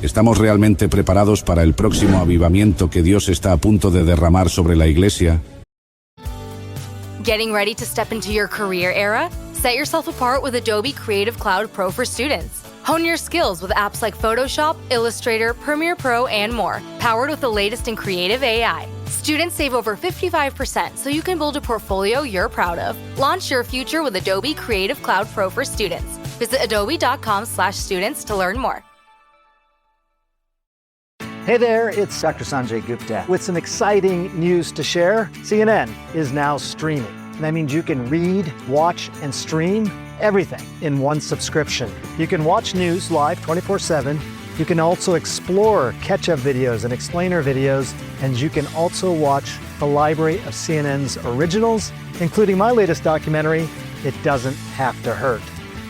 ¿Estamos realmente preparados para el próximo avivamiento que Dios está a punto de derramar sobre la iglesia? Getting ready to step into your career era? Set yourself apart with Adobe Creative Cloud Pro for students. Hone your skills with apps like Photoshop, Illustrator, Premiere Pro, and more, powered with the latest in creative AI. Students save over 55% so you can build a portfolio you're proud of. Launch your future with Adobe Creative Cloud Pro for students. Visit adobe.com/students to learn more. Hey there, it's Dr. Sanjay Gupta with some exciting news to share. CNN is now streaming. That means you can read, watch, and stream everything in one subscription. You can watch news live 24/7. You can also explore catch-up videos and explainer videos, and you can also watch a library of CNN's originals, including my latest documentary, It Doesn't Have to Hurt.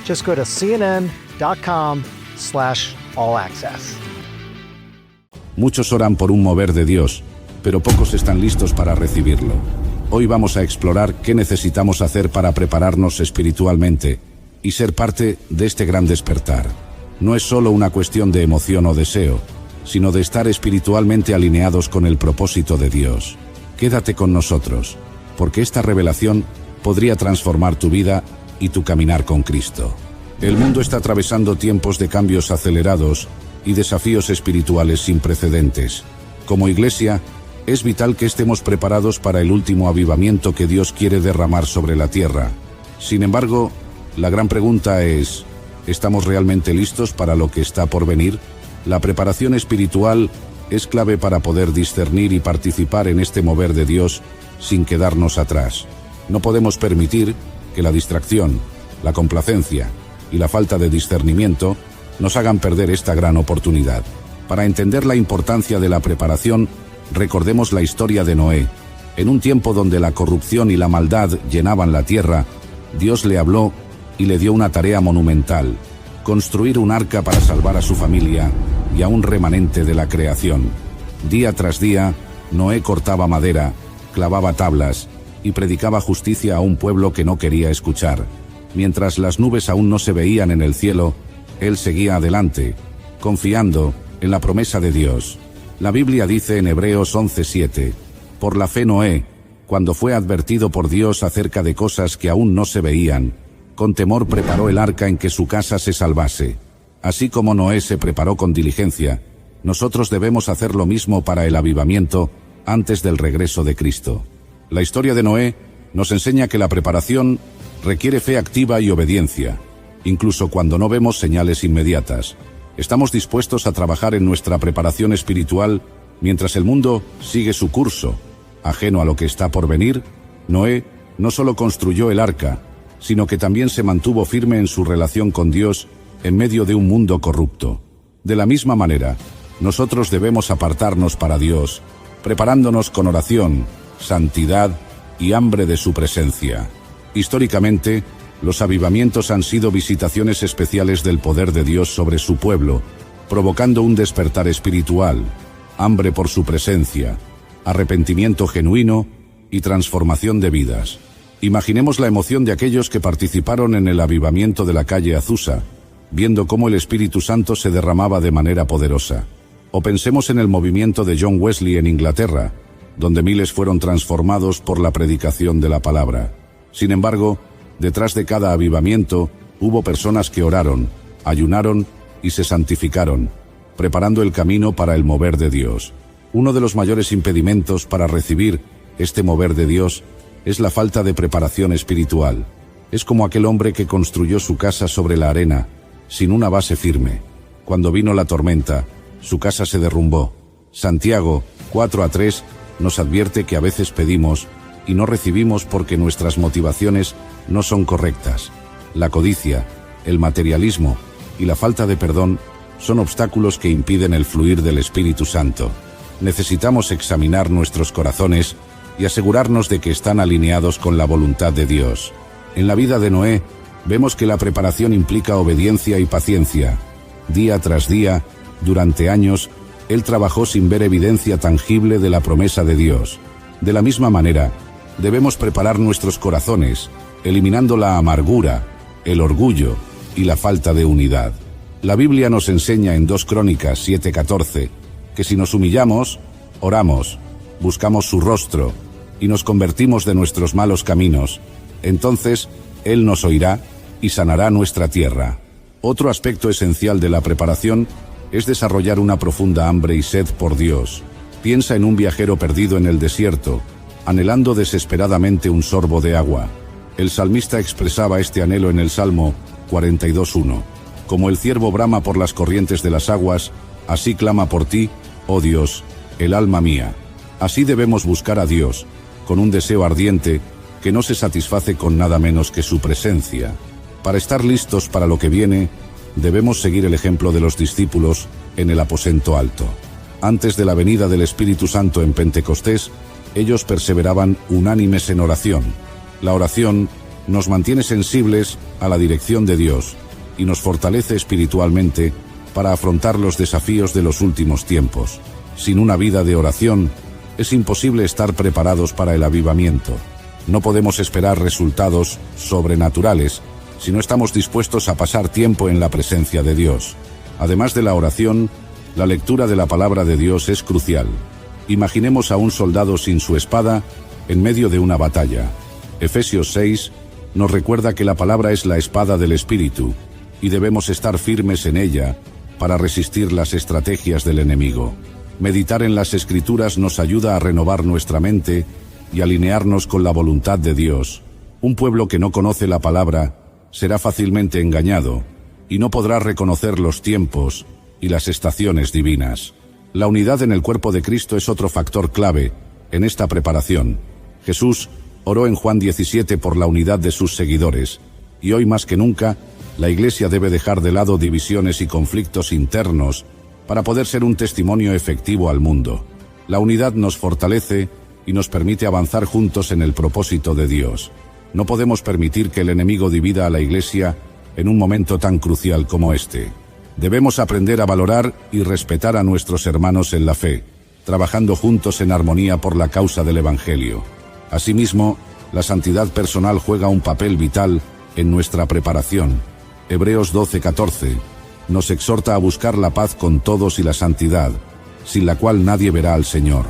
Just go to cnn.com/all-access. Muchos oran por un mover de Dios, pero pocos están listos para recibirlo. Hoy vamos a explorar qué necesitamos hacer para prepararnos espiritualmente y ser parte de este gran despertar. No es solo una cuestión de emoción o deseo, sino de estar espiritualmente alineados con el propósito de Dios. Quédate con nosotros, porque esta revelación podría transformar tu vida y tu caminar con Cristo. El mundo está atravesando tiempos de cambios acelerados y desafíos espirituales sin precedentes. Como iglesia, es vital que estemos preparados para el último avivamiento que Dios quiere derramar sobre la tierra. Sin embargo, la gran pregunta es, ¿estamos realmente listos para lo que está por venir? La preparación espiritual es clave para poder discernir y participar en este mover de Dios sin quedarnos atrás. No podemos permitir que la distracción, la complacencia y la falta de discernimiento nos hagan perder esta gran oportunidad. Para entender la importancia de la preparación, recordemos la historia de Noé. En un tiempo donde la corrupción y la maldad llenaban la tierra, Dios le habló y le dio una tarea monumental: construir un arca para salvar a su familia y a un remanente de la creación. Día tras día, Noé cortaba madera, clavaba tablas y predicaba justicia a un pueblo que no quería escuchar. Mientras las nubes aún no se veían en el cielo, él seguía adelante, confiando en la promesa de Dios. La Biblia dice en Hebreos 11:7, por la fe Noé, cuando fue advertido por Dios acerca de cosas que aún no se veían, con temor preparó el arca en que su casa se salvase. Así como Noé se preparó con diligencia, nosotros debemos hacer lo mismo para el avivamiento antes del regreso de Cristo. La historia de Noé nos enseña que la preparación requiere fe activa y obediencia. Incluso cuando no vemos señales inmediatas, estamos dispuestos a trabajar en nuestra preparación espiritual mientras el mundo sigue su curso. Ajeno a lo que está por venir, Noé no solo construyó el arca, sino que también se mantuvo firme en su relación con Dios en medio de un mundo corrupto. De la misma manera, nosotros debemos apartarnos para Dios, preparándonos con oración, santidad y hambre de su presencia. Históricamente, los avivamientos han sido visitaciones especiales del poder de Dios sobre su pueblo, provocando un despertar espiritual, hambre por su presencia, arrepentimiento genuino y transformación de vidas. Imaginemos la emoción de aquellos que participaron en el avivamiento de la calle Azusa, viendo cómo el Espíritu Santo se derramaba de manera poderosa. O pensemos en el movimiento de John Wesley en Inglaterra, donde miles fueron transformados por la predicación de la palabra. Sin embargo, detrás de cada avivamiento hubo personas que oraron, ayunaron y se santificaron, preparando el camino para el mover de Dios. Uno de los mayores impedimentos para recibir este mover de Dios es la falta de preparación espiritual. Es como aquel hombre que construyó su casa sobre la arena, sin una base firme. Cuando vino la tormenta, su casa se derrumbó. Santiago 4:3 nos advierte que a veces pedimos y no recibimos porque nuestras motivaciones no son correctas. La codicia, el materialismo y la falta de perdón son obstáculos que impiden el fluir del Espíritu Santo. Necesitamos examinar nuestros corazones y asegurarnos de que están alineados con la voluntad de Dios. En la vida de Noé, vemos que la preparación implica obediencia y paciencia. Día tras día, durante años, él trabajó sin ver evidencia tangible de la promesa de Dios. De la misma manera, debemos preparar nuestros corazones, eliminando la amargura, el orgullo y la falta de unidad. La Biblia nos enseña en 2 Crónicas 7:14 que si nos humillamos, oramos, buscamos su rostro y nos convertimos de nuestros malos caminos, entonces Él nos oirá y sanará nuestra tierra. Otro aspecto esencial de la preparación es desarrollar una profunda hambre y sed por Dios. Piensa en un viajero perdido en el desierto, anhelando desesperadamente un sorbo de agua. El salmista expresaba este anhelo en el Salmo 42:1. Como el ciervo brama por las corrientes de las aguas, así clama por ti, oh Dios, el alma mía. Así debemos buscar a Dios, con un deseo ardiente que no se satisface con nada menos que su presencia. Para estar listos para lo que viene, debemos seguir el ejemplo de los discípulos en el aposento alto. Antes de la venida del Espíritu Santo en Pentecostés, ellos perseveraban unánimes en oración. La oración nos mantiene sensibles a la dirección de Dios y nos fortalece espiritualmente para afrontar los desafíos de los últimos tiempos. Sin una vida de oración, es imposible estar preparados para el avivamiento. No podemos esperar resultados sobrenaturales si no estamos dispuestos a pasar tiempo en la presencia de Dios. Además de la oración, la lectura de la palabra de Dios es crucial. Imaginemos a un soldado sin su espada en medio de una batalla. Efesios 6 nos recuerda que la palabra es la espada del Espíritu y debemos estar firmes en ella para resistir las estrategias del enemigo. Meditar en las Escrituras nos ayuda a renovar nuestra mente y alinearnos con la voluntad de Dios. Un pueblo que no conoce la palabra será fácilmente engañado y no podrá reconocer los tiempos y las estaciones divinas. La unidad en el cuerpo de Cristo es otro factor clave en esta preparación. Jesús oró en Juan 17 por la unidad de sus seguidores, y hoy más que nunca, la Iglesia debe dejar de lado divisiones y conflictos internos para poder ser un testimonio efectivo al mundo. La unidad nos fortalece y nos permite avanzar juntos en el propósito de Dios. No podemos permitir que el enemigo divida a la Iglesia en un momento tan crucial como este. Debemos aprender a valorar y respetar a nuestros hermanos en la fe, trabajando juntos en armonía por la causa del Evangelio. Asimismo, la santidad personal juega un papel vital en nuestra preparación. Hebreos 12:14 nos exhorta a buscar la paz con todos y la santidad, sin la cual nadie verá al Señor.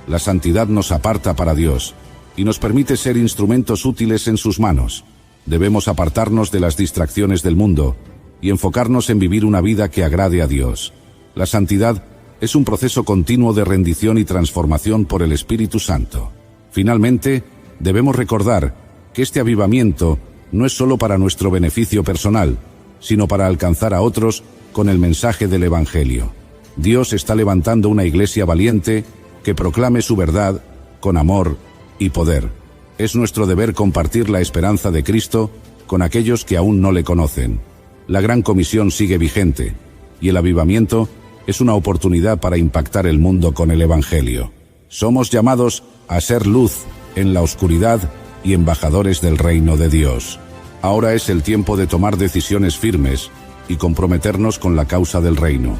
La santidad nos aparta para Dios y nos permite ser instrumentos útiles en sus manos. Debemos apartarnos de las distracciones del mundo y enfocarnos en vivir una vida que agrade a Dios. La santidad es un proceso continuo de rendición y transformación por el Espíritu Santo. Finalmente, debemos recordar que este avivamiento no es solo para nuestro beneficio personal, sino para alcanzar a otros con el mensaje del Evangelio. Dios está levantando una iglesia valiente que proclame su verdad con amor y poder. Es nuestro deber compartir la esperanza de Cristo con aquellos que aún no le conocen. La Gran Comisión sigue vigente, y el avivamiento es una oportunidad para impactar el mundo con el Evangelio. Somos llamados a ser luz en la oscuridad y embajadores del reino de Dios. Ahora es el tiempo de tomar decisiones firmes y comprometernos con la causa del reino.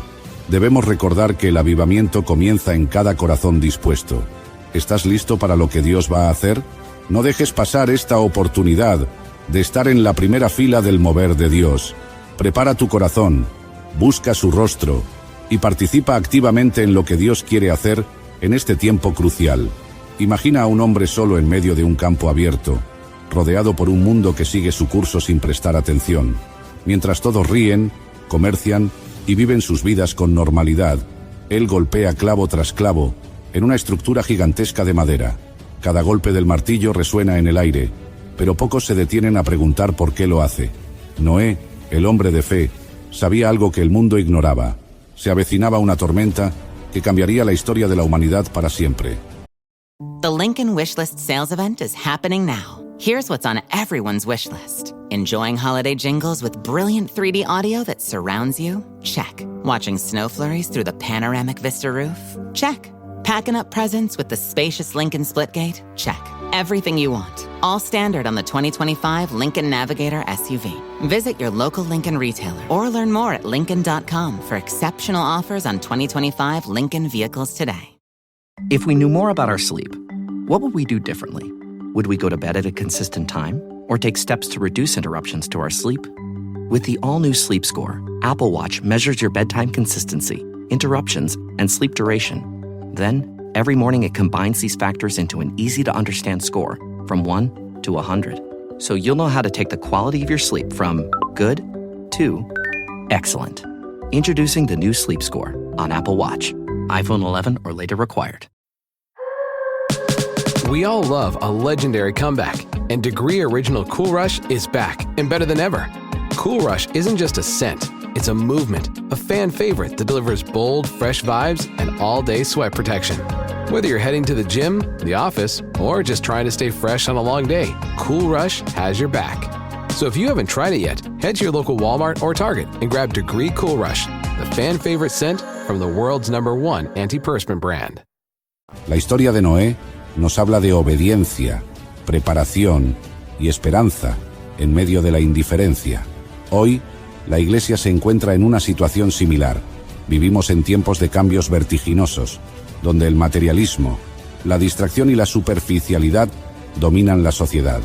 Debemos recordar que el avivamiento comienza en cada corazón dispuesto. ¿Estás listo para lo que Dios va a hacer? No dejes pasar esta oportunidad de estar en la primera fila del mover de Dios. Prepara tu corazón, busca su rostro y participa activamente en lo que Dios quiere hacer en este tiempo crucial. Imagina a un hombre solo en medio de un campo abierto, rodeado por un mundo que sigue su curso sin prestar atención. Mientras todos ríen, comercian y viven sus vidas con normalidad, él golpea clavo tras clavo en una estructura gigantesca de madera. Cada golpe del martillo resuena en el aire, pero pocos se detienen a preguntar por qué lo hace. Noé, el hombre de fe, sabía algo que el mundo ignoraba. Se avecinaba una tormenta que cambiaría la historia de la humanidad para siempre. The Lincoln Wishlist sales event is happening now. Here's what's on everyone's wish list. Enjoying holiday jingles with brilliant 3D audio that surrounds you? Check. Watching snow flurries through the panoramic Vista roof? Check. Packing up presents with the spacious Lincoln Splitgate? Check. Everything you want. All standard on the 2025 Lincoln Navigator SUV. Visit your local Lincoln retailer or learn more at Lincoln.com for exceptional offers on 2025 Lincoln vehicles today. If we knew more about our sleep, what would we do differently? Would we go to bed at a consistent time or take steps to reduce interruptions to our sleep? With the all-new Sleep Score, Apple Watch measures your bedtime consistency, interruptions, and sleep duration. Then, every morning it combines these factors into an easy-to-understand score from 1 to 100. So you'll know how to take the quality of your sleep from good to excellent. Introducing the new Sleep Score on Apple Watch. iPhone 11 or later required. We all love a legendary comeback, and Degree Original Cool Rush is back and better than ever. Cool Rush isn't just a scent, it's a movement, a fan favorite that delivers bold, fresh vibes and all-day sweat protection. Whether you're heading to the gym, the office, or just trying to stay fresh on a long day, Cool Rush has your back. So if you haven't tried it yet, head to your local Walmart or Target and grab Degree Cool Rush, the fan favorite scent from the world's #1 antiperspirant brand. La historia de Noé nos habla de obediencia, preparación y esperanza en medio de la indiferencia. Hoy, la Iglesia se encuentra en una situación similar. Vivimos en tiempos de cambios vertiginosos, donde el materialismo, la distracción y la superficialidad dominan la sociedad.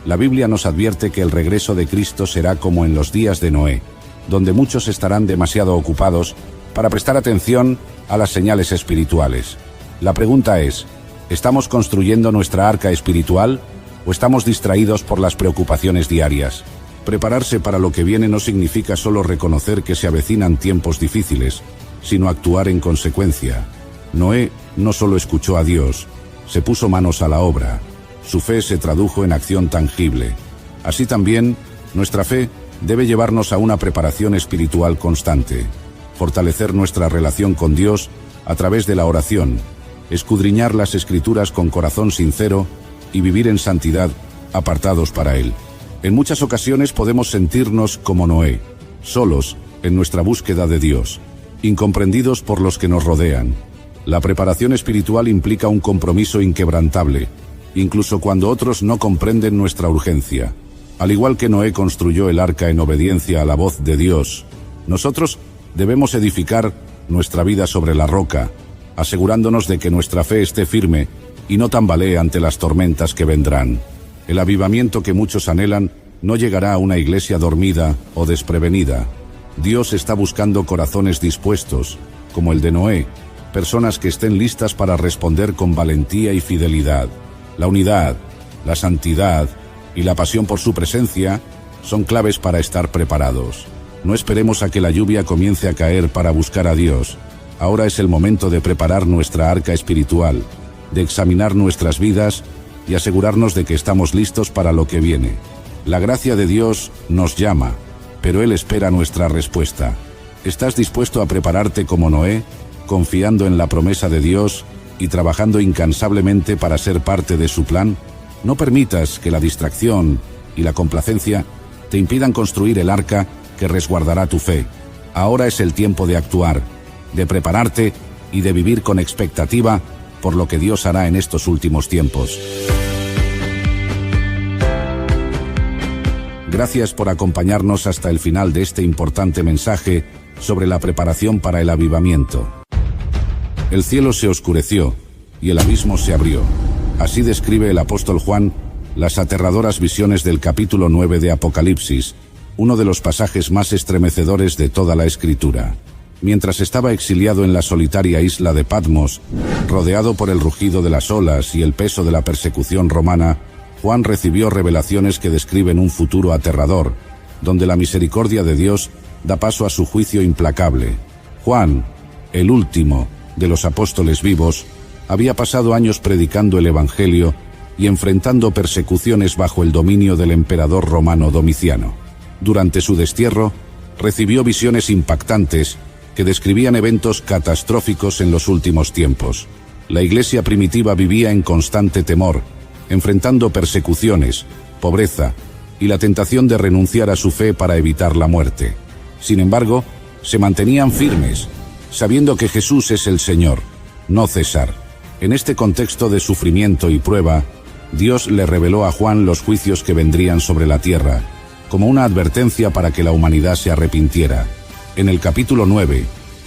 La Biblia nos advierte que el regreso de Cristo será como en los días de Noé, donde muchos estarán demasiado ocupados para prestar atención a las señales espirituales. La pregunta es, ¿estamos construyendo nuestra arca espiritual o estamos distraídos por las preocupaciones diarias? Prepararse para lo que viene no significa solo reconocer que se avecinan tiempos difíciles, sino actuar en consecuencia. Noé no solo escuchó a Dios, se puso manos a la obra. Su fe se tradujo en acción tangible. Así también, nuestra fe debe llevarnos a una preparación espiritual constante, fortalecer nuestra relación con Dios a través de la oración, escudriñar las Escrituras con corazón sincero y vivir en santidad, apartados para Él. En muchas ocasiones podemos sentirnos como Noé, solos en nuestra búsqueda de Dios, incomprendidos por los que nos rodean. La preparación espiritual implica un compromiso inquebrantable, incluso cuando otros no comprenden nuestra urgencia. Al igual que Noé construyó el arca en obediencia a la voz de Dios, nosotros debemos edificar nuestra vida sobre la roca, asegurándonos de que nuestra fe esté firme y no tambalee ante las tormentas que vendrán. El avivamiento que muchos anhelan no llegará a una iglesia dormida o desprevenida. Dios está buscando corazones dispuestos, como el de Noé, personas que estén listas para responder con valentía y fidelidad. La unidad, la santidad y la pasión por su presencia son claves para estar preparados. No esperemos a que la lluvia comience a caer para buscar a Dios. Ahora es el momento de preparar nuestra arca espiritual, de examinar nuestras vidas y asegurarnos de que estamos listos para lo que viene. La gracia de Dios nos llama, pero Él espera nuestra respuesta. ¿Estás dispuesto a prepararte como Noé, confiando en la promesa de Dios y trabajando incansablemente para ser parte de su plan? No permitas que la distracción y la complacencia te impidan construir el arca que resguardará tu fe. Ahora es el tiempo de actuar, de prepararte y de vivir con expectativa por lo que Dios hará en estos últimos tiempos. Gracias por acompañarnos hasta el final de este importante mensaje sobre la preparación para el avivamiento. El cielo se oscureció y el abismo se abrió. Así describe el apóstol Juan las aterradoras visiones del capítulo 9 de Apocalipsis, uno de los pasajes más estremecedores de toda la Escritura. Mientras estaba exiliado en la solitaria isla de Patmos, rodeado por el rugido de las olas y el peso de la persecución romana, Juan recibió revelaciones que describen un futuro aterrador, donde la misericordia de Dios da paso a su juicio implacable. Juan, el último de los apóstoles vivos, había pasado años predicando el Evangelio y enfrentando persecuciones bajo el dominio del emperador romano Domiciano. Durante su destierro, recibió visiones impactantes que describían eventos catastróficos en los últimos tiempos. La iglesia primitiva vivía en constante temor, enfrentando persecuciones, pobreza y la tentación de renunciar a su fe para evitar la muerte. Sin embargo, se mantenían firmes, sabiendo que Jesús es el Señor, no César. En este contexto de sufrimiento y prueba, Dios le reveló a Juan los juicios que vendrían sobre la tierra, como una advertencia para que la humanidad se arrepintiera. En el capítulo 9,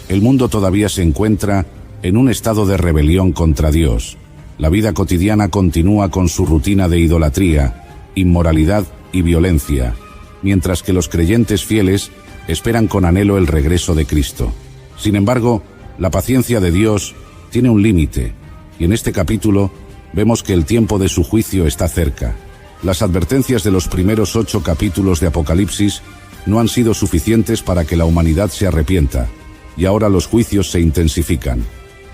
el mundo todavía se encuentra en un estado de rebelión contra Dios. La vida cotidiana continúa con su rutina de idolatría, inmoralidad y violencia. mientras que los creyentes fieles esperan con anhelo el regreso de Cristo. Sin embargo, la paciencia de Dios tiene un límite, y en este capítulo vemos que el tiempo de su juicio está cerca. Las advertencias de los primeros 8 capítulos de Apocalipsis no han sido suficientes para que la humanidad se arrepienta, y ahora los juicios se intensifican.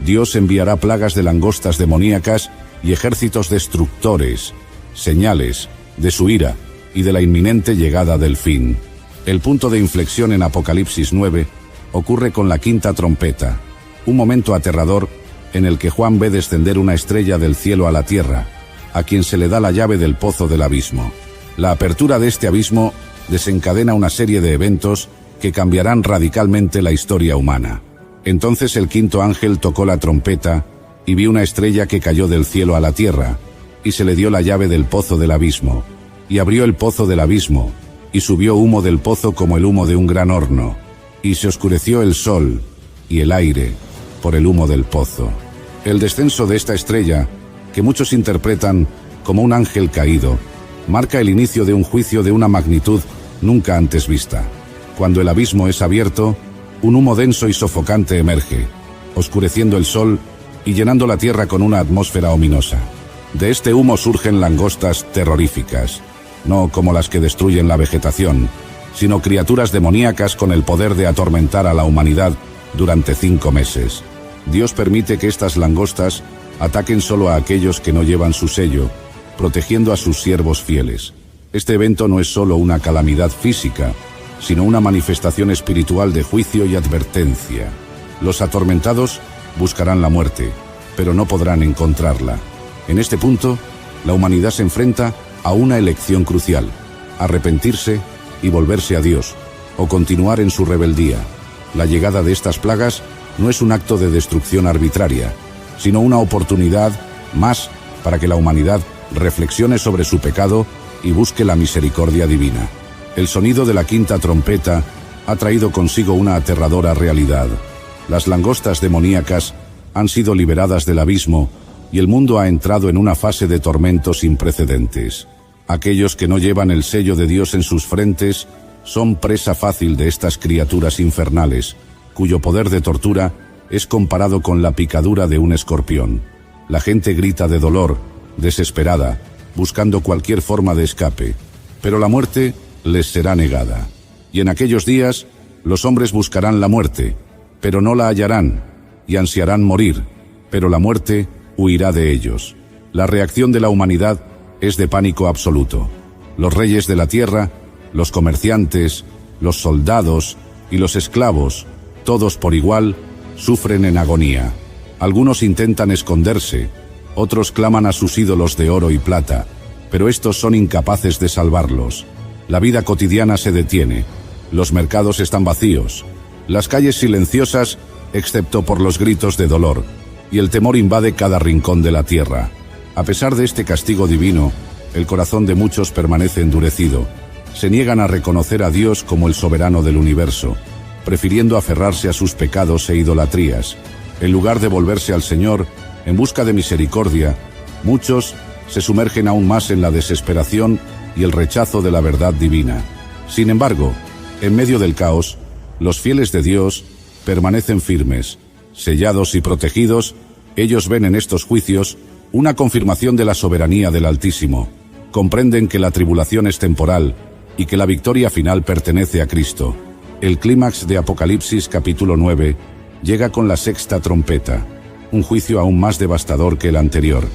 Dios enviará plagas de langostas demoníacas y ejércitos destructores, señales de su ira y de la inminente llegada del fin. El punto de inflexión en Apocalipsis 9 ocurre con la quinta trompeta, un momento aterrador en el que Juan ve descender una estrella del cielo a la tierra, a quien se le da la llave del pozo del abismo. La apertura de este abismo desencadena una serie de eventos que cambiarán radicalmente la historia humana. Entonces el quinto ángel tocó la trompeta y vi una estrella que cayó del cielo a la tierra, y se le dio la llave del pozo del abismo, y abrió el pozo del abismo, y subió humo del pozo como el humo de un gran horno, y se oscureció el sol y el aire por el humo del pozo. El descenso de esta estrella, que muchos interpretan como un ángel caído, marca el inicio de un juicio de una magnitud nunca antes vista. Cuando el abismo es abierto, un humo denso y sofocante emerge, oscureciendo el sol y llenando la tierra con una atmósfera ominosa. De este humo surgen langostas terroríficas, no como las que destruyen la vegetación, sino criaturas demoníacas con el poder de atormentar a la humanidad durante 5 meses. Dios permite que estas langostas ataquen solo a aquellos que no llevan su sello, protegiendo a sus siervos fieles. Este evento no es solo una calamidad física, sino una manifestación espiritual de juicio y advertencia. Los atormentados buscarán la muerte, pero no podrán encontrarla. En este punto, la humanidad se enfrenta a una elección crucial: arrepentirse y volverse a Dios, o continuar en su rebeldía. La llegada de estas plagas no es un acto de destrucción arbitraria, sino una oportunidad más para que la humanidad reflexione sobre su pecado y busque la misericordia divina. El sonido de la quinta trompeta ha traído consigo una aterradora realidad. Las langostas demoníacas han sido liberadas del abismo y el mundo ha entrado en una fase de tormento sin precedentes. Aquellos que no llevan el sello de Dios en sus frentes son presa fácil de estas criaturas infernales, cuyo poder de tortura es comparado con la picadura de un escorpión. La gente grita de dolor, desesperada, buscando cualquier forma de escape, pero la muerte les será negada. Y en aquellos días, los hombres buscarán la muerte, pero no la hallarán, y ansiarán morir, pero la muerte huirá de ellos. La reacción de la humanidad es de pánico absoluto. Los reyes de la tierra, los comerciantes, los soldados y los esclavos, todos por igual, sufren en agonía. Algunos intentan esconderse, otros claman a sus ídolos de oro y plata, pero estos son incapaces de salvarlos. La vida cotidiana se detiene, los mercados están vacíos, las calles silenciosas, excepto por los gritos de dolor, y el temor invade cada rincón de la tierra. A pesar de este castigo divino, el corazón de muchos permanece endurecido. Se niegan a reconocer a Dios como el soberano del universo, prefiriendo aferrarse a sus pecados e idolatrías. En lugar de volverse al Señor en busca de misericordia, muchos se sumergen aún más en la desesperación y el rechazo de la verdad divina. Sin embargo, en medio del caos, los fieles de Dios permanecen firmes. Sellados y protegidos, ellos ven en estos juicios una confirmación de la soberanía del Altísimo. Comprenden que la tribulación es temporal y que la victoria final pertenece a Cristo. El clímax de Apocalipsis capítulo 9 llega con la sexta trompeta, un juicio aún más devastador que el anterior.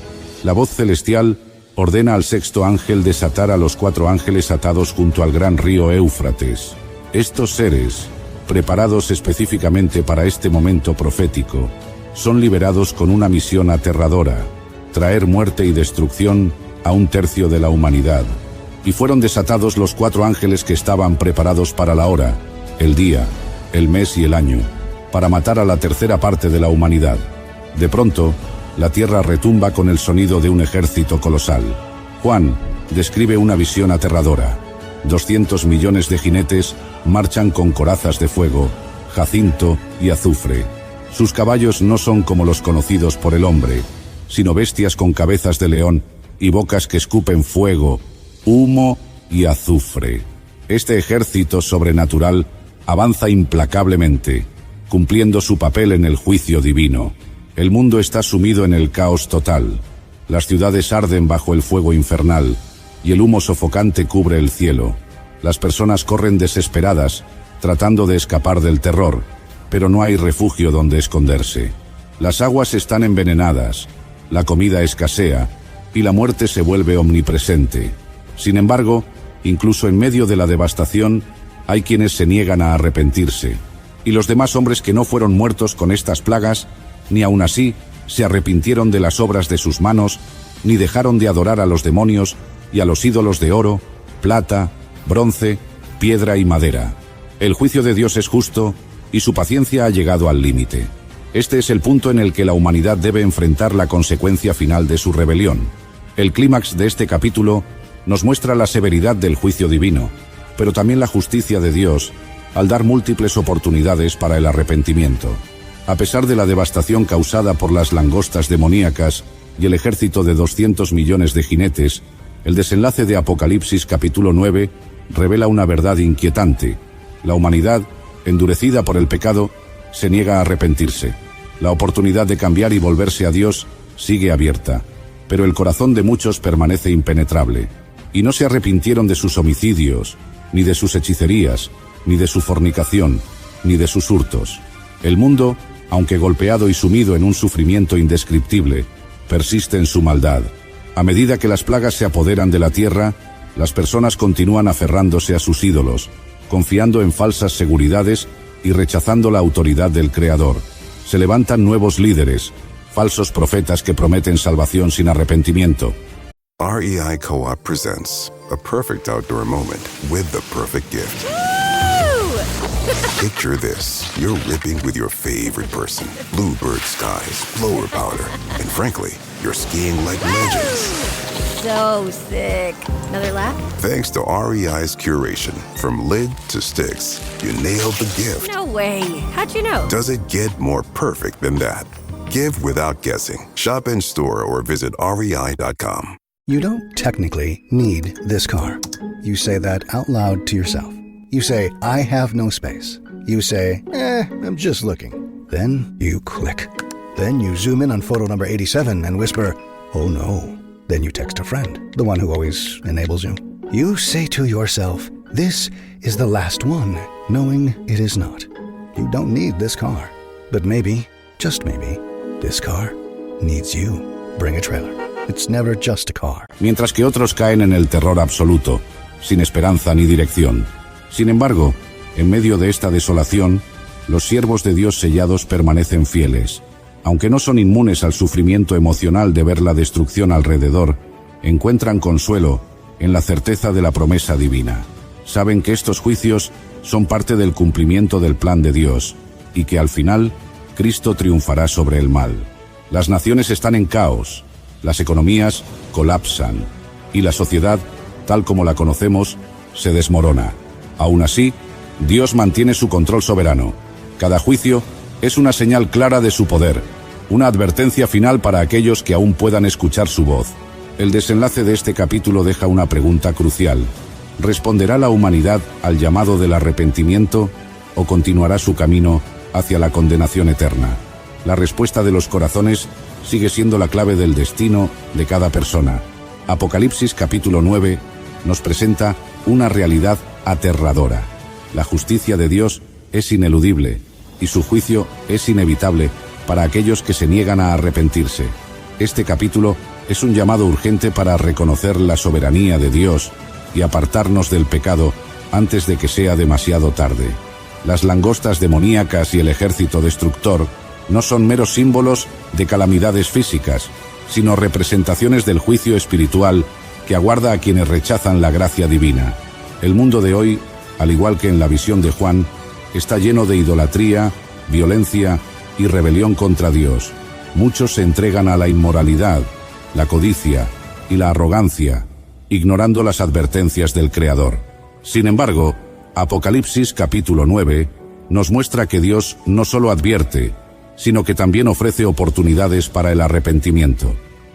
La voz celestial ordena al sexto ángel desatar a los 4 ángeles atados junto al gran río Éufrates. Estos seres, preparados específicamente para este momento profético, son liberados con una misión aterradora: traer muerte y destrucción a 1/3 de la humanidad. Y fueron desatados los 4 ángeles que estaban preparados para la hora, el día, el mes y el año, para matar a la 1/3 parte de la humanidad. De pronto, la tierra retumba con el sonido de un ejército colosal. Juan describe una visión aterradora. 200 millones de jinetes marchan con corazas de fuego, jacinto y azufre. Sus caballos no son como los conocidos por el hombre, sino bestias con cabezas de león y bocas que escupen fuego, humo y azufre. Este ejército sobrenatural avanza implacablemente, cumpliendo su papel en el juicio divino. El mundo está sumido en el caos total. Las ciudades arden bajo el fuego infernal, y el humo sofocante cubre el cielo. Las personas corren desesperadas, tratando de escapar del terror, pero no hay refugio donde esconderse. Las aguas están envenenadas, la comida escasea, y la muerte se vuelve omnipresente. Sin embargo, incluso en medio de la devastación, hay quienes se niegan a arrepentirse. Y los demás hombres que no fueron muertos con estas plagas, ni aun así se arrepintieron de las obras de sus manos, ni dejaron de adorar a los demonios y a los ídolos de oro, plata, bronce, piedra y madera. El juicio de Dios es justo y su paciencia ha llegado al límite. Este es el punto en el que la humanidad debe enfrentar la consecuencia final de su rebelión. El clímax de este capítulo nos muestra la severidad del juicio divino, pero también la justicia de Dios al dar múltiples oportunidades para el arrepentimiento. A pesar de la devastación causada por las langostas demoníacas y el ejército de 200 millones de jinetes, el desenlace de Apocalipsis capítulo 9 revela una verdad inquietante. La humanidad, endurecida por el pecado, se niega a arrepentirse. La oportunidad de cambiar y volverse a Dios sigue abierta, pero el corazón de muchos permanece impenetrable. Y no se arrepintieron de sus homicidios, ni de sus hechicerías, ni de su fornicación, ni de sus hurtos. El mundo, aunque golpeado y sumido en un sufrimiento indescriptible, persiste en su maldad. A medida que las plagas se apoderan de la tierra, las personas continúan aferrándose a sus ídolos, confiando en falsas seguridades y rechazando la autoridad del Creador. Se levantan nuevos líderes, falsos profetas que prometen salvación sin arrepentimiento. REI Co-op presents a perfect outdoor moment with the perfect gift. Picture this. You're ripping with your favorite person. Bluebird skies, blower powder, and frankly, you're skiing like legends. So sick. Another lap? Thanks to REI's curation, from lid to sticks, you nailed the gift. No way. How'd you know? Does it get more perfect than that? Give without guessing. Shop in store or visit REI.com. You don't technically need this car. You say that out loud to yourself. You say, I have no space. You say, I'm just looking. Then you click. Then you zoom in on photo number 87 and whisper, oh no. Then you text a friend, the one who always enables you. You say to yourself, this is the last one, knowing it is not. You don't need this car. But maybe, just maybe, this car needs you. Bring a trailer. It's never just a car. Mientras que otros caen en el terror absoluto, sin esperanza ni dirección. Sin embargo, en medio de esta desolación, los siervos de Dios sellados permanecen fieles. Aunque no son inmunes al sufrimiento emocional de ver la destrucción alrededor, encuentran consuelo en la certeza de la promesa divina. Saben que estos juicios son parte del cumplimiento del plan de Dios, y que al final, Cristo triunfará sobre el mal. Las naciones están en caos, las economías colapsan, y la sociedad, tal como la conocemos, se desmorona. Aún así, Dios mantiene su control soberano. Cada juicio es una señal clara de su poder, una advertencia final para aquellos que aún puedan escuchar su voz. El desenlace de este capítulo deja una pregunta crucial. ¿Responderá la humanidad al llamado del arrepentimiento o continuará su camino hacia la condenación eterna? La respuesta de los corazones sigue siendo la clave del destino de cada persona. Apocalipsis capítulo 9 nos presenta una realidad aterradora. La justicia de Dios es ineludible y su juicio es inevitable para aquellos que se niegan a arrepentirse. Este capítulo es un llamado urgente para reconocer la soberanía de Dios y apartarnos del pecado antes de que sea demasiado tarde. Las langostas demoníacas y el ejército destructor no son meros símbolos de calamidades físicas, sino representaciones del juicio espiritual que aguarda a quienes rechazan la gracia divina. El mundo de hoy, al igual que en la visión de Juan, está lleno de idolatría, violencia y rebelión contra Dios. Muchos se entregan a la inmoralidad, la codicia y la arrogancia, ignorando las advertencias del Creador. Sin embargo, Apocalipsis capítulo 9 nos muestra que Dios no solo advierte, sino que también ofrece oportunidades para el arrepentimiento.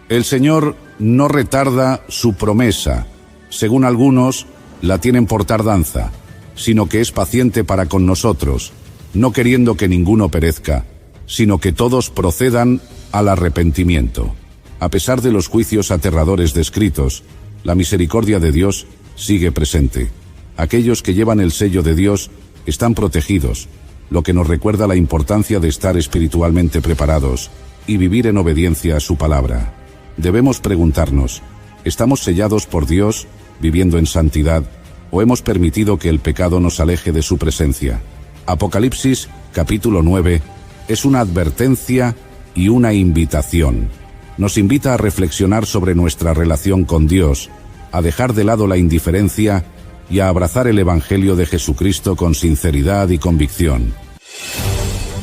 El Señor no retarda su promesa. Según algunos, la tienen por tardanza, sino que es paciente para con nosotros, no queriendo que ninguno perezca, sino que todos procedan al arrepentimiento. A pesar de los juicios aterradores descritos, la misericordia de Dios sigue presente. Aquellos que llevan el sello de Dios están protegidos, lo que nos recuerda la importancia de estar espiritualmente preparados y vivir en obediencia a su palabra. Debemos preguntarnos, ¿estamos sellados por Dios, viviendo en santidad, o hemos permitido que el pecado nos aleje de su presencia? Apocalipsis, capítulo 9, es una advertencia y una invitación. Nos invita a reflexionar sobre nuestra relación con Dios, a dejar de lado la indiferencia y a abrazar el Evangelio de Jesucristo con sinceridad y convicción.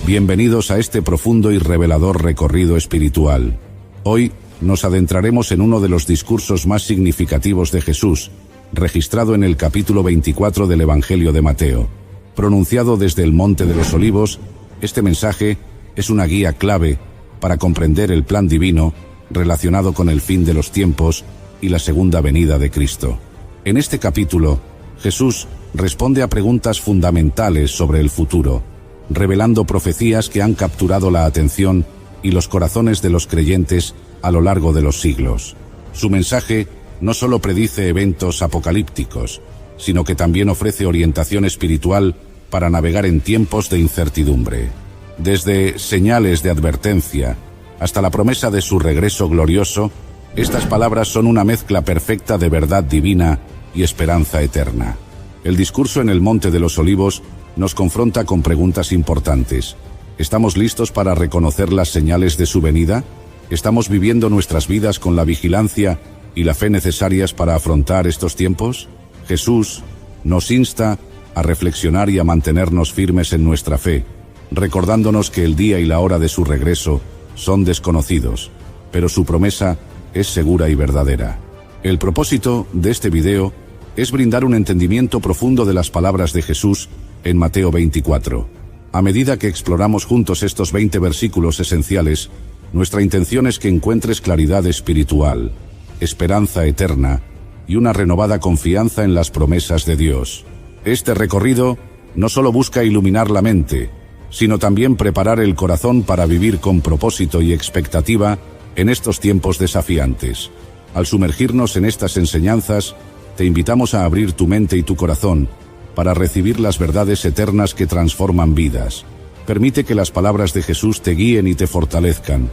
Bienvenidos a este profundo y revelador recorrido espiritual. Hoy nos adentraremos en uno de los discursos más significativos de Jesús, registrado en el capítulo 24 del Evangelio de Mateo. Pronunciado desde el Monte de los Olivos, este mensaje es una guía clave para comprender el plan divino relacionado con el fin de los tiempos y la segunda venida de Cristo. En este capítulo, Jesús responde a preguntas fundamentales sobre el futuro, revelando profecías que han capturado la atención y los corazones de los creyentes a lo largo de los siglos. Su mensaje no solo predice eventos apocalípticos, sino que también ofrece orientación espiritual para navegar en tiempos de incertidumbre. Desde señales de advertencia hasta la promesa de su regreso glorioso, estas palabras son una mezcla perfecta de verdad divina y esperanza eterna. El discurso en el Monte de los Olivos nos confronta con preguntas importantes. ¿Estamos listos para reconocer las señales de su venida? ¿Estamos viviendo nuestras vidas con la vigilancia y la fe necesarias para afrontar estos tiempos? Jesús nos insta a reflexionar y a mantenernos firmes en nuestra fe, recordándonos que el día y la hora de su regreso son desconocidos, pero su promesa es segura y verdadera. El propósito de este video es brindar un entendimiento profundo de las palabras de Jesús en Mateo 24. A medida que exploramos juntos estos 20 versículos esenciales, nuestra intención es que encuentres claridad espiritual, esperanza eterna y una renovada confianza en las promesas de Dios. Este recorrido no solo busca iluminar la mente, sino también preparar el corazón para vivir con propósito y expectativa en estos tiempos desafiantes. Al sumergirnos en estas enseñanzas, te invitamos a abrir tu mente y tu corazón para recibir las verdades eternas que transforman vidas. Permite que las palabras de Jesús te guíen y te fortalezcan,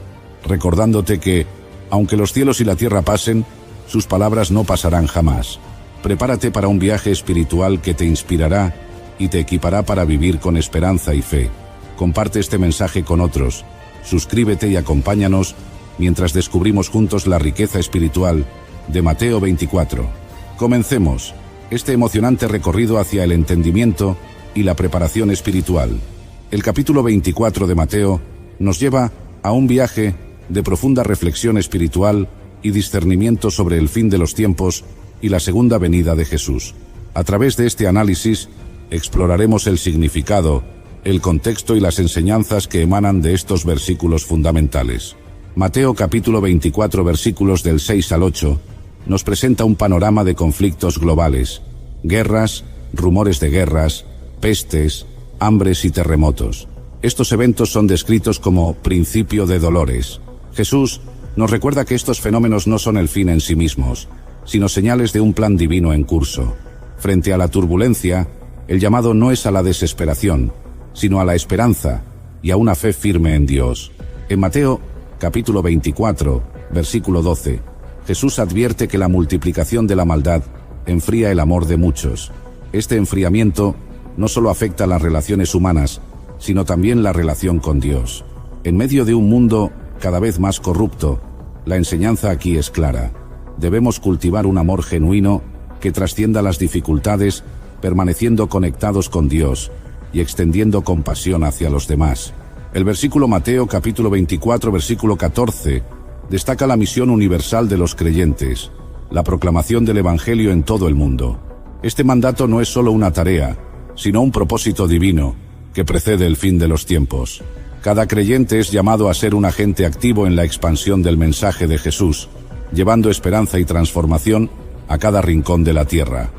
recordándote que, aunque los cielos y la tierra pasen, sus palabras no pasarán jamás. Prepárate para un viaje espiritual que te inspirará y te equipará para vivir con esperanza y fe. Comparte este mensaje con otros, suscríbete y acompáñanos mientras descubrimos juntos la riqueza espiritual de Mateo 24. Comencemos este emocionante recorrido hacia el entendimiento y la preparación espiritual. El capítulo 24 de Mateo nos lleva a un viaje de profunda reflexión espiritual y discernimiento sobre el fin de los tiempos y la segunda venida de Jesús. A través de este análisis, exploraremos el significado, el contexto y las enseñanzas que emanan de estos versículos fundamentales. Mateo capítulo 24 versículos del 6 al 8 nos presenta un panorama de conflictos globales, guerras, rumores de guerras, pestes, hambres y terremotos. Estos eventos son descritos como principio de dolores. Jesús nos recuerda que estos fenómenos no son el fin en sí mismos, sino señales de un plan divino en curso. Frente a la turbulencia, el llamado no es a la desesperación, sino a la esperanza y a una fe firme en Dios. En Mateo capítulo 24, versículo 12, Jesús advierte que la multiplicación de la maldad enfría el amor de muchos. Este enfriamiento no solo afecta las relaciones humanas, sino también la relación con Dios. En medio de un mundo cada vez más corrupto, la enseñanza aquí es clara. Debemos cultivar un amor genuino que trascienda las dificultades, permaneciendo conectados con Dios y extendiendo compasión hacia los demás. El versículo Mateo capítulo 24 versículo 14 destaca la misión universal de los creyentes, la proclamación del Evangelio en todo el mundo. Este mandato no es solo una tarea, sino un propósito divino que precede el fin de los tiempos. Cada creyente es llamado a ser un agente activo en la expansión del mensaje de Jesús, llevando esperanza y transformación a cada rincón de la tierra.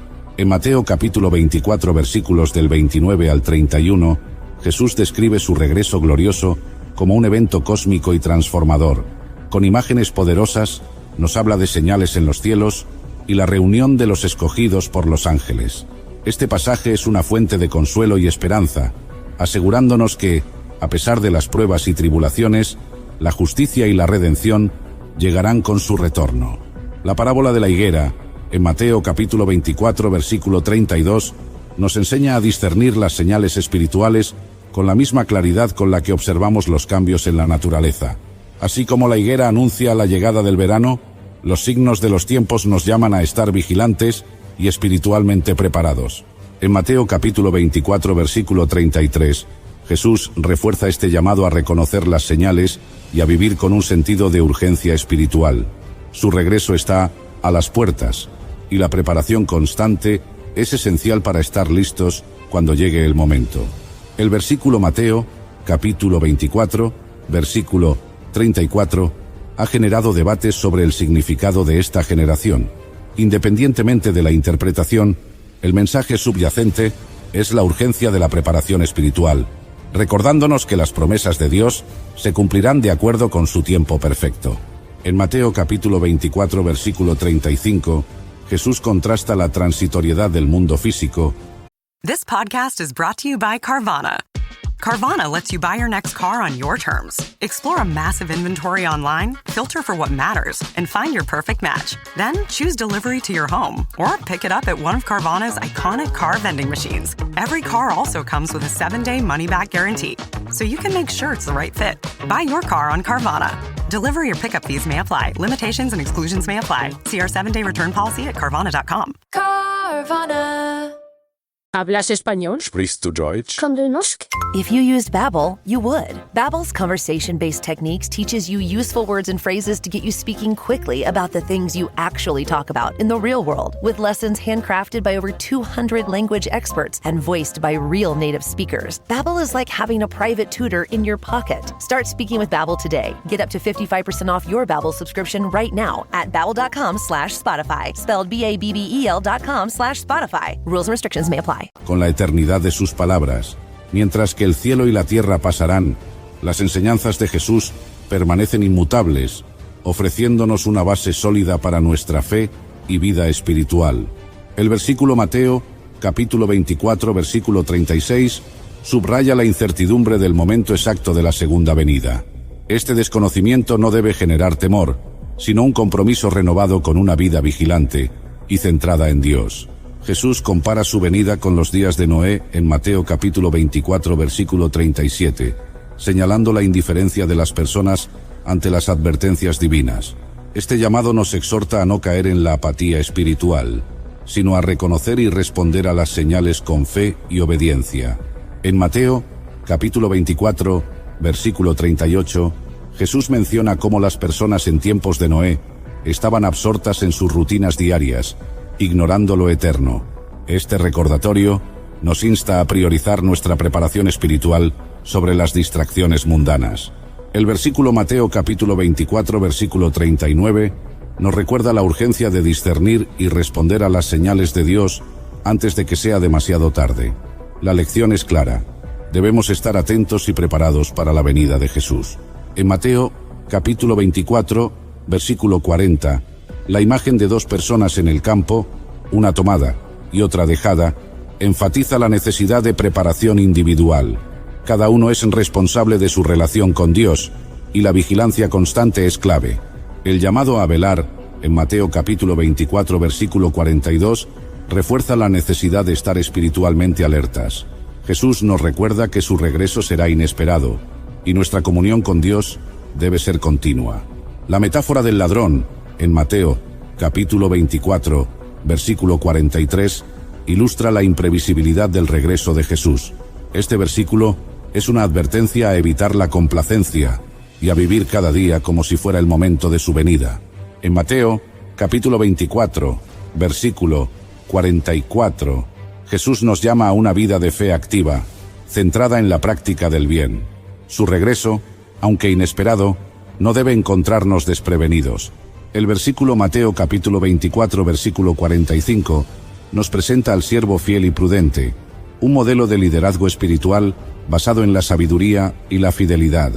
En Mateo capítulo 24 versículos del 29 al 31, Jesús describe su regreso glorioso como un evento cósmico y transformador. Con imágenes poderosas, nos habla de señales en los cielos y la reunión de los escogidos por los ángeles. Este pasaje es una fuente de consuelo y esperanza, asegurándonos que, a pesar de las pruebas y tribulaciones, la justicia y la redención llegarán con su retorno. La parábola de la higuera, en Mateo capítulo 24 versículo 32, nos enseña a discernir las señales espirituales con la misma claridad con la que observamos los cambios en la naturaleza. Así como la higuera anuncia la llegada del verano, los signos de los tiempos nos llaman a estar vigilantes y espiritualmente preparados. En Mateo capítulo 24 versículo 33, Jesús refuerza este llamado a reconocer las señales y a vivir con un sentido de urgencia espiritual. Su regreso está a las puertas, y la preparación constante es esencial para estar listos cuando llegue el momento. El versículo Mateo, capítulo 24, versículo 34, ha generado debates sobre el significado de esta generación. Independientemente de la interpretación, el mensaje subyacente es la urgencia de la preparación espiritual, recordándonos que las promesas de Dios se cumplirán de acuerdo con su tiempo perfecto. En Mateo capítulo 24, versículo 35, Jesús contrasta la transitoriedad del mundo físico. This podcast is brought to you by Carvana. Carvana lets you buy your next car on your terms. Explore a massive inventory online, filter for what matters, and find your perfect match. Then choose delivery to your home or pick it up at one of Carvana's iconic car vending machines. Every car also comes with a 7-day money-back guarantee, so you can make sure it's the right fit. Buy your car on Carvana. Delivery or pickup fees may apply. Limitations and exclusions may apply. See our 7-day return policy at Carvana.com. Carvana. ¿Hablas español? Sprichst du Deutsch? If you used Babbel, you would. Babbel's conversation-based techniques teaches you useful words and phrases to get you speaking quickly about the things you actually talk about in the real world, with lessons handcrafted by over 200 language experts and voiced by real native speakers. Babbel is like having a private tutor in your pocket. Start speaking with Babbel today. Get up to 55% off your Babbel subscription right now at babbel.com/Spotify. Spelled BABBEL.com/Spotify. Rules and restrictions may apply. Con la eternidad de sus palabras. Mientras que el cielo y la tierra pasarán, las enseñanzas de Jesús permanecen inmutables, ofreciéndonos una base sólida para nuestra fe y vida espiritual. El versículo Mateo, capítulo 24, versículo 36, subraya la incertidumbre del momento exacto de la segunda venida. Este desconocimiento no debe generar temor, sino un compromiso renovado con una vida vigilante y centrada en Dios. Jesús compara su venida con los días de Noé en Mateo capítulo 24 versículo 37, señalando la indiferencia de las personas ante las advertencias divinas. Este llamado nos exhorta a no caer en la apatía espiritual, sino a reconocer y responder a las señales con fe y obediencia. En Mateo capítulo 24 versículo 38, Jesús menciona cómo las personas en tiempos de Noé estaban absortas en sus rutinas diarias, ignorando lo eterno. Este recordatorio nos insta a priorizar nuestra preparación espiritual sobre las distracciones mundanas. El versículo Mateo capítulo 24 versículo 39 nos recuerda la urgencia de discernir y responder a las señales de Dios antes de que sea demasiado tarde. La lección es clara. Debemos estar atentos y preparados para la venida de Jesús. En Mateo capítulo 24 versículo 40, la imagen de dos personas en el campo, una tomada y otra dejada, enfatiza la necesidad de preparación individual. Cada uno es responsable de su relación con Dios, y la vigilancia constante es clave. El llamado a velar, en Mateo capítulo 24 versículo 42, refuerza la necesidad de estar espiritualmente alertas. Jesús nos recuerda que su regreso será inesperado, y nuestra comunión con Dios debe ser continua. La metáfora del ladrón, en Mateo, capítulo 24, versículo 43, ilustra la imprevisibilidad del regreso de Jesús. Este versículo es una advertencia a evitar la complacencia y a vivir cada día como si fuera el momento de su venida. En Mateo, capítulo 24, versículo 44, Jesús nos llama a una vida de fe activa, centrada en la práctica del bien. Su regreso, aunque inesperado, no debe encontrarnos desprevenidos. El versículo Mateo capítulo 24 versículo 45 nos presenta al siervo fiel y prudente, un modelo de liderazgo espiritual basado en la sabiduría y la fidelidad.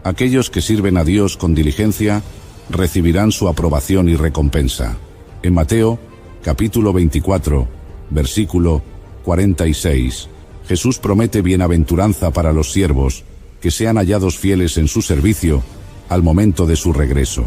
Aquellos que sirven a Dios con diligencia recibirán su aprobación y recompensa. En Mateo, capítulo 24, versículo 46, Jesús promete bienaventuranza para los siervos que sean hallados fieles en su servicio al momento de su regreso.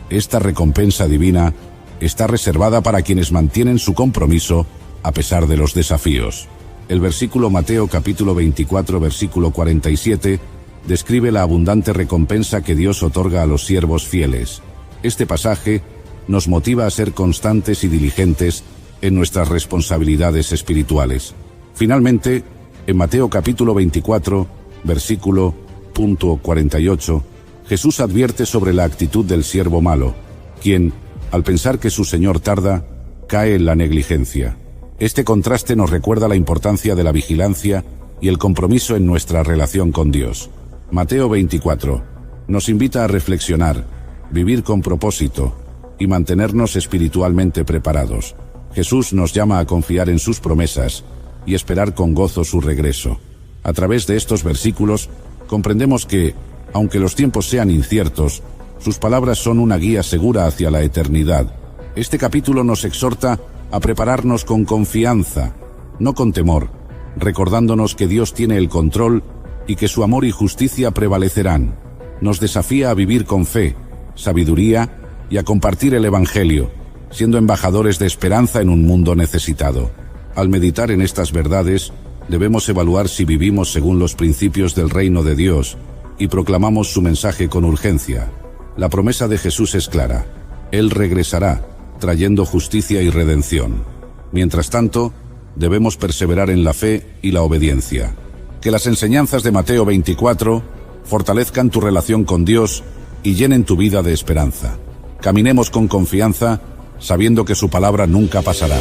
Esta recompensa divina está reservada para quienes mantienen su compromiso a pesar de los desafíos. El versículo Mateo capítulo 24 versículo 47 describe la abundante recompensa que Dios otorga a los siervos fieles. Este pasaje nos motiva a ser constantes y diligentes en nuestras responsabilidades espirituales. Finalmente, en Mateo capítulo 24, versículo 48, Jesús advierte sobre la actitud del siervo malo, quien, al pensar que su Señor tarda, cae en la negligencia. Este contraste nos recuerda la importancia de la vigilancia y el compromiso en nuestra relación con Dios. Mateo 24 nos invita a reflexionar, vivir con propósito y mantenernos espiritualmente preparados. Jesús nos llama a confiar en sus promesas y esperar con gozo su regreso. A través de estos versículos comprendemos que, aunque los tiempos sean inciertos, sus palabras son una guía segura hacia la eternidad. Este capítulo nos exhorta a prepararnos con confianza, no con temor, recordándonos que Dios tiene el control y que su amor y justicia prevalecerán. Nos desafía a vivir con fe, sabiduría y a compartir el Evangelio, siendo embajadores de esperanza en un mundo necesitado. Al meditar en estas verdades, debemos evaluar si vivimos según los principios del reino de Dios y proclamamos su mensaje con urgencia. La promesa de Jesús es clara: Él regresará, trayendo justicia y redención. Mientras tanto, debemos perseverar en la fe y la obediencia. Que las enseñanzas de Mateo 24 fortalezcan tu relación con Dios y llenen tu vida de esperanza. Caminemos con confianza, sabiendo que su palabra nunca pasará.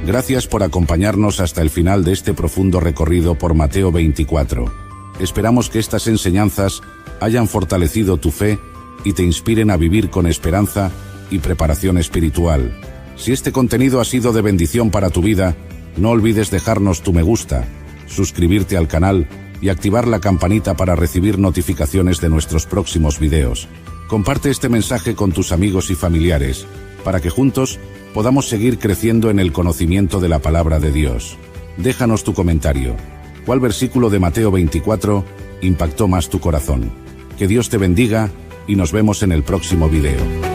Gracias por acompañarnos hasta el final de este profundo recorrido por Mateo 24. Esperamos que estas enseñanzas hayan fortalecido tu fe y te inspiren a vivir con esperanza y preparación espiritual. Si este contenido ha sido de bendición para tu vida, no olvides dejarnos tu me gusta, suscribirte al canal y activar la campanita para recibir notificaciones de nuestros próximos videos. Comparte este mensaje con tus amigos y familiares, para que juntos podamos seguir creciendo en el conocimiento de la palabra de Dios. Déjanos tu comentario. ¿Cuál versículo de Mateo 24 impactó más tu corazón? Que Dios te bendiga y nos vemos en el próximo video.